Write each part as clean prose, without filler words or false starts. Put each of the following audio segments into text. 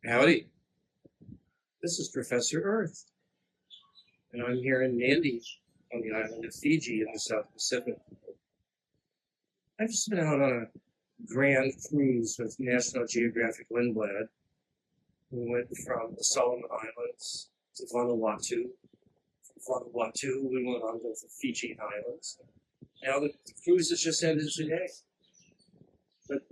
Howdy, this is Professor Earth, and I'm here in Nandi on the island of Fiji in the South Pacific. I've just been out on a grand cruise with National Geographic Lindblad. We went from the Solomon Islands to Vanuatu. From Vanuatu, we went on to the Fiji Islands. Now the cruise has just ended today. But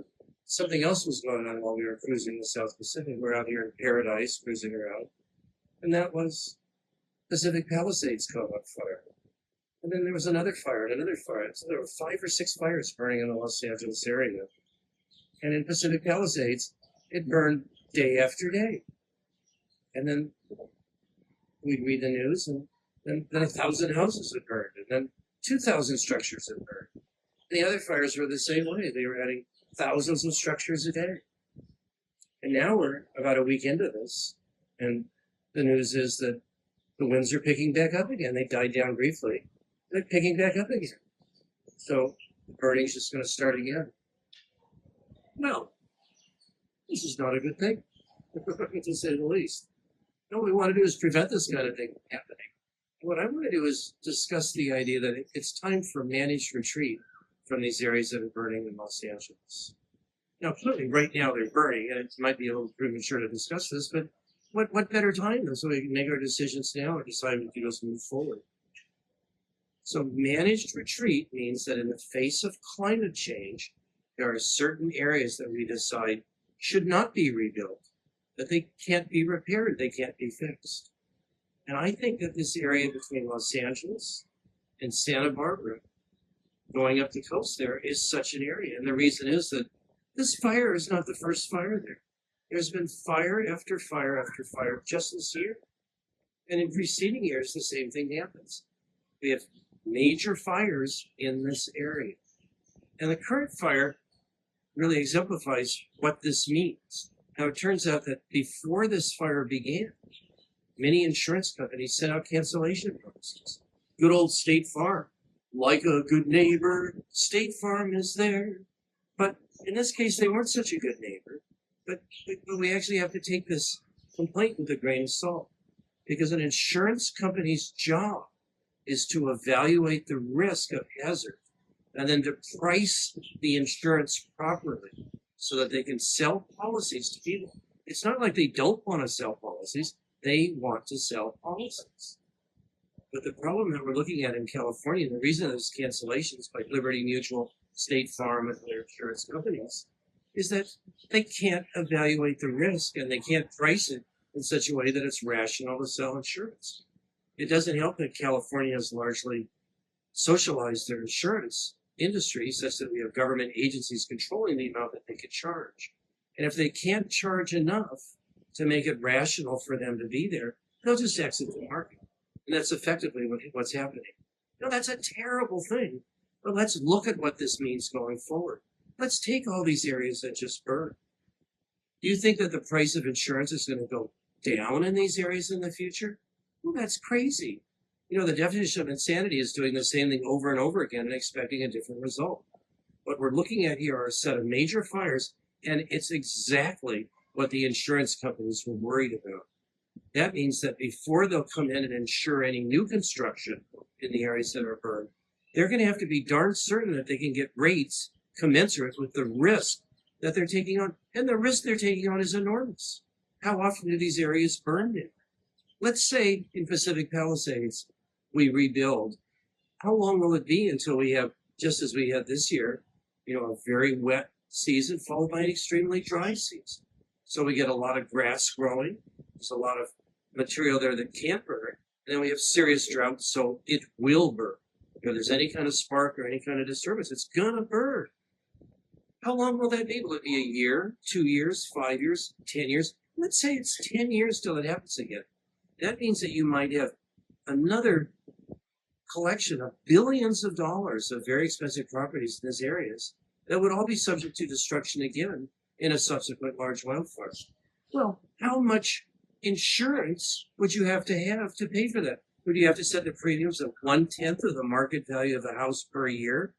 something else was going on while we were cruising the South Pacific. We're out here in paradise cruising around. And that was Pacific Palisades caught on fire. And then there was another fire and another fire. So there were 5 or 6 fires burning in the Los Angeles area. And in Pacific Palisades, it burned day after day. And then we'd read the news, and then 1,000 houses had burned, and then 2,000 structures had burned. The other fires were the same way. They were adding thousands of structures a day. And now we're about a week into this, and the news is that the winds are picking back up again. They died down briefly. They're picking back up again. So the burning's just going to start again. Well, this is not a good thing, to say the least. What we want to do is prevent this kind of thing from happening. What I want to do is discuss the idea that it's time for managed retreat from these areas that are burning in Los Angeles. Now, clearly, right now they're burning, and it might be a little premature to discuss this, but what better time than so we can make our decisions now and decide we can just move forward? So managed retreat means that in the face of climate change, there are certain areas that we decide should not be rebuilt, that they can't be repaired, they can't be fixed. And I think that this area between Los Angeles and Santa Barbara, going up the coast there, is such an area. And the reason is that this fire is not the first fire there. There's been fire after fire after fire just this year. And in preceding years, the same thing happens. We have major fires in this area. And the current fire really exemplifies what this means. Now, it turns out that before this fire began, many insurance companies sent out cancellation notices. Good old State Farm, like a good neighbor, State Farm is there. But in this case, they weren't such a good neighbor. But we actually have to take this complaint with a grain of salt, because an insurance company's job is to evaluate the risk of hazard and then to price the insurance properly so that they can sell policies to people. It's not like they don't want to sell policies. They want to sell policies. But the problem that we're looking at in California, the reason there's cancellations by Liberty Mutual, State Farm, and their insurance companies, is that they can't evaluate the risk and they can't price it in such a way that it's rational to sell insurance. It doesn't help that California has largely socialized their insurance industry such that we have government agencies controlling the amount that they can charge. And if they can't charge enough to make it rational for them to be there, they'll just exit the market. And that's effectively what's happening. Now, that's a terrible thing, but let's look at what this means going forward. Let's take all these areas that just burned. Do you think that the price of insurance is going to go down in these areas in the future? Well, that's crazy. You know, the definition of insanity is doing the same thing over and over again and expecting a different result. What we're looking at here are a set of major fires, and it's exactly what the insurance companies were worried about. That means that before they'll come in and insure any new construction in the areas that are burned, they're going to have to be darn certain that they can get rates commensurate with the risk that they're taking on. And the risk they're taking on is enormous. How often do these areas burn in? Let's say in Pacific Palisades, we rebuild. How long will it be until we have, just as we had this year, a very wet season followed by an extremely dry season? So we get a lot of grass growing. There's a lot of material there that can't burn. And then we have serious drought, so it will burn. If there's any kind of spark or any kind of disturbance, it's gonna burn. How long will that be? Will it be a year, 2 years, 5 years, 10 years? Let's say it's 10 years till it happens again. That means that you might have another collection of billions of dollars of very expensive properties in these areas that would all be subject to destruction again in a subsequent large wildfire. Well, how much insurance would you have to pay for that? Would you have to set the premiums at 1/10 of the market value of the house per year?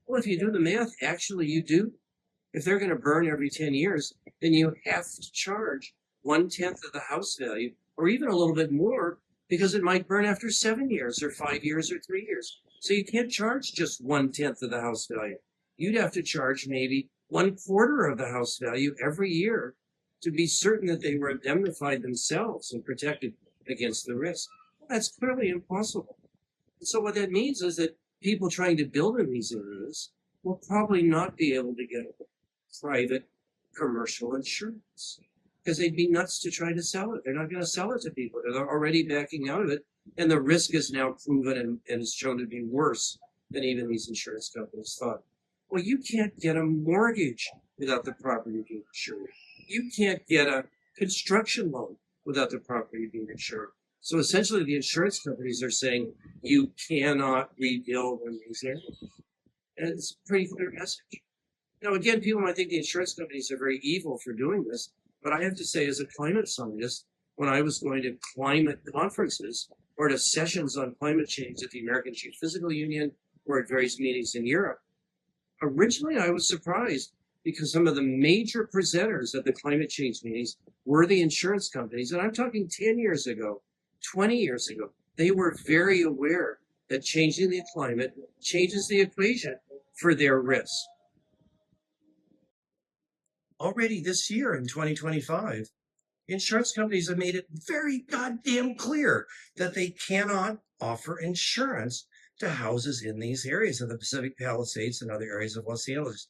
Well, if you do the math, actually you do. If they're going to burn every 10 years, then you have to charge 1/10 of the house value, or even a little bit more, because it might burn after 7 years or 5 years or 3 years. So you can't charge just 1/10 of the house value. You'd have to charge maybe 1/4 of the house value every year to be certain that they were indemnified themselves and protected against the risk. Well, that's clearly impossible. And so what that means is that people trying to build in these areas will probably not be able to get private commercial insurance because they'd be nuts to try to sell it. They're not going to sell it to people. They're already backing out of it. And the risk is now proven and is shown to be worse than even these insurance companies thought. Well, you can't get a mortgage without the property being insured. You can't get a construction loan without the property being insured. So essentially, the insurance companies are saying you cannot rebuild in these areas. And it's a pretty clear message. Now, again, people might think the insurance companies are very evil for doing this, but I have to say, as a climate scientist, when I was going to climate conferences or to sessions on climate change at the American Geophysical Union or at various meetings in Europe, originally I was surprised because some of the major presenters at the climate change meetings were the insurance companies. And I'm talking 10 years ago, 20 years ago. They were very aware that changing the climate changes the equation for their risk. Already this year in 2025, insurance companies have made it very goddamn clear that they cannot offer insurance to houses in these areas of the Pacific Palisades and other areas of Los Angeles.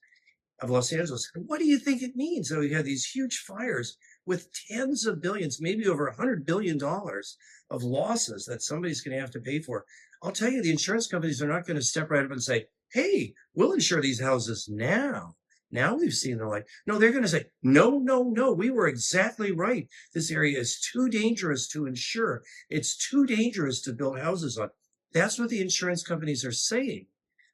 And what do you think it means? So we have these huge fires with tens of billions, maybe over $100 billion of losses that somebody's going to have to pay for. I'll tell you, the insurance companies are not going to step right up and say, hey, we'll insure these houses now. Now we've seen the light. No, they're going to say, no, we were exactly right. This area is too dangerous to insure. It's too dangerous to build houses on. That's what the insurance companies are saying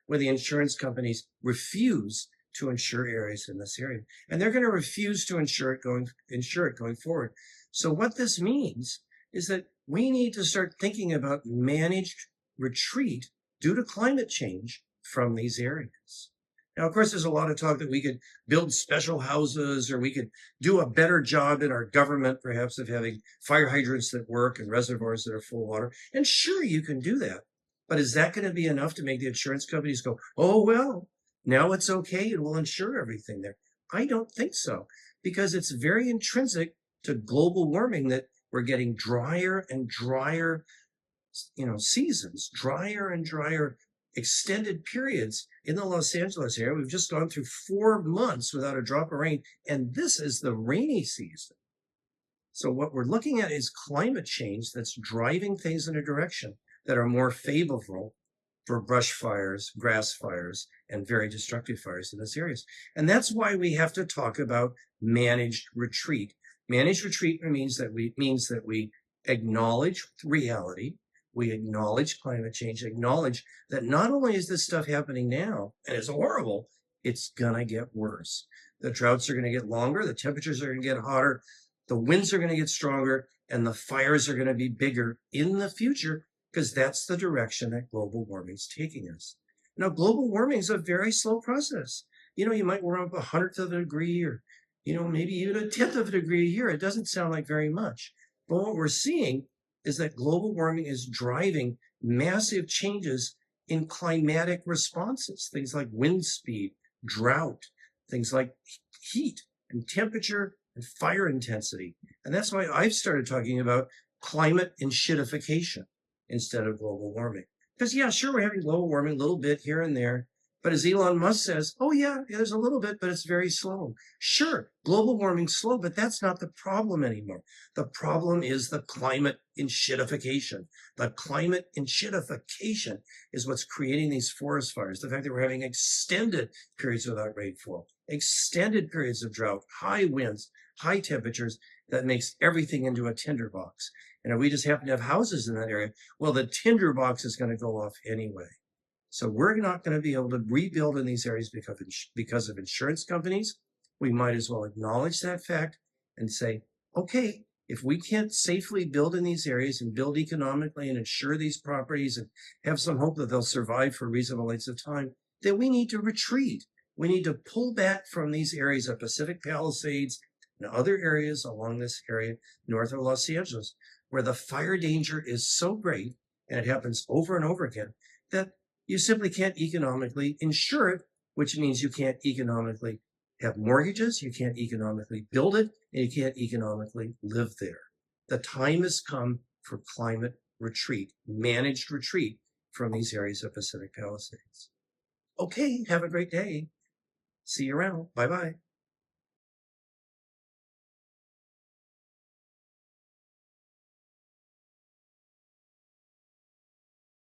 when the insurance companies refuse to insure areas in this area. And they're going to refuse to insure it going forward. So what this means is that we need to start thinking about managed retreat due to climate change from these areas. Now, of course, there's a lot of talk that we could build special houses or we could do a better job in our government, perhaps, of having fire hydrants that work and reservoirs that are full of water. And sure, you can do that. But is that going to be enough to make the insurance companies go, oh, well, now it's okay and we'll insure everything there? I don't think so, because it's very intrinsic to global warming that we're getting drier and drier, seasons, drier and drier extended periods in the Los Angeles area. We've just gone through 4 months without a drop of rain, and this is the rainy season. So what we're looking at is climate change that's driving things in a direction that are more favorable for brush fires, grass fires, and very destructive fires in those areas. And that's why we have to talk about managed retreat. Managed retreat means that we acknowledge reality, we acknowledge climate change, acknowledge that not only is this stuff happening now, and it's horrible, it's gonna get worse. The droughts are gonna get longer, the temperatures are gonna get hotter, the winds are gonna get stronger, and the fires are gonna be bigger in the future, because that's the direction that global warming is taking us. Now, global warming is a very slow process. You might warm up 1/100th of a degree or, maybe even 1/10th of a degree a year. It doesn't sound like very much. But what we're seeing is that global warming is driving massive changes in climatic responses, things like wind speed, drought, things like heat and temperature and fire intensity. And that's why I've started talking about climate enshittification instead of global warming. Because, yeah, sure, we're having global warming a little bit here and there. But as Elon Musk says, oh, yeah, there's a little bit, but it's very slow. Sure, global warming's slow, but that's not the problem anymore. The problem is the climate enshittification. The climate enshittification is what's creating these forest fires. The fact that we're having extended periods without rainfall, extended periods of drought, high winds, high temperatures, that makes everything into a tinderbox. And if we just happen to have houses in that area, well, the tinderbox is going to go off anyway. So we're not going to be able to rebuild in these areas because of insurance companies. We might as well acknowledge that fact and say, okay, if we can't safely build in these areas and build economically and insure these properties and have some hope that they'll survive for reasonable lengths of time, then we need to retreat. We need to pull back from these areas of Pacific Palisades, and other areas along this area north of Los Angeles where the fire danger is so great, and it happens over and over again, that you simply can't economically insure it, which means you can't economically have mortgages, you can't economically build it, and you can't economically live there. The time has come for climate retreat, managed retreat from these areas of Pacific Palisades. Okay, have a great day. See you around. Bye-bye.